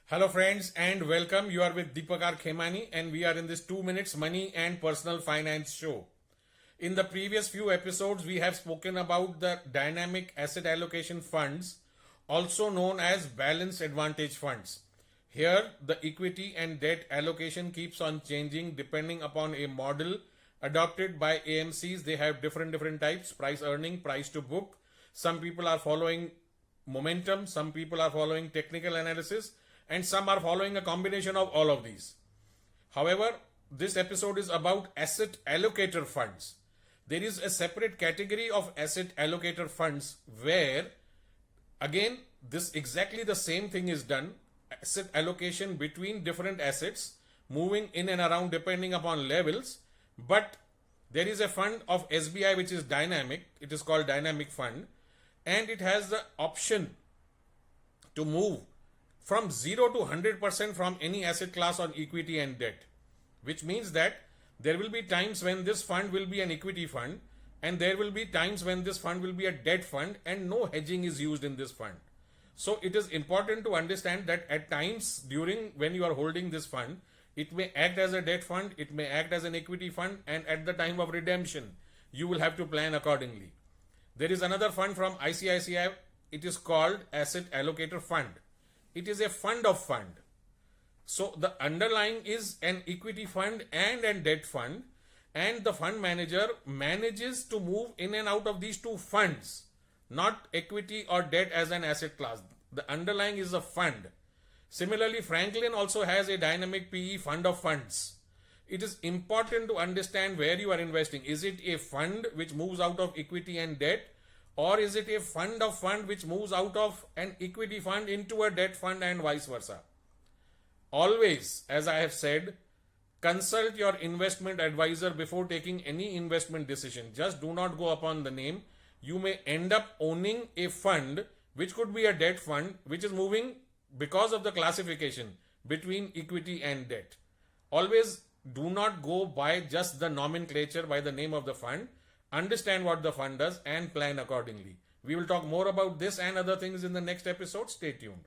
Hello friends and welcome. You are with Deepak Khemani and we are in this 2 minutes money and personal finance show. In the previous few episodes, we have spoken about the dynamic asset allocation funds, also known as balanced advantage funds. Here, the equity and debt allocation keeps on changing depending upon a model adopted by AMCs. They have different types: price earning, price to book. Some people are following momentum, some people are following technical analysis, and some are following a combination of all of these. However, this episode is about asset allocator funds. There is a separate category of asset allocator funds where, again, this exactly the same thing is done: asset allocation between different assets, moving in and around depending upon levels. But there is a fund of SBI which is dynamic. It is called Dynamic Fund, and it has the option to move from 0 to 100% from any asset class on equity and debt, which means that there will be times when this fund will be an equity fund, and there will be times when this fund will be a debt fund, and no hedging is used in this fund. So it is important to understand that at times during when you are holding this fund, it may act as a debt fund, it may act as an equity fund, and at the time of redemption, you will have to plan accordingly. There is another fund from ICICI. It is called Asset Allocator Fund. It is a fund of fund. So the underlying is an equity fund and a debt fund, and the fund manager manages to move in and out of these two funds, not equity or debt as an asset class. The underlying is a fund. Similarly, Franklin also has a dynamic PE fund of funds. It is important to understand where you are investing. Is it a fund which moves out of equity and debt, or is it a fund of fund which moves out of an equity fund into a debt fund and vice versa? Always, as I have said, consult your investment advisor before taking any investment decision. Just do not go upon the name. You may end up owning a fund which could be a debt fund which is moving because of the classification between equity and debt. Always do not go by just the nomenclature, by the name of the fund. Understand what the fund does and plan accordingly. We will talk more about this and other things in the next episode. Stay tuned.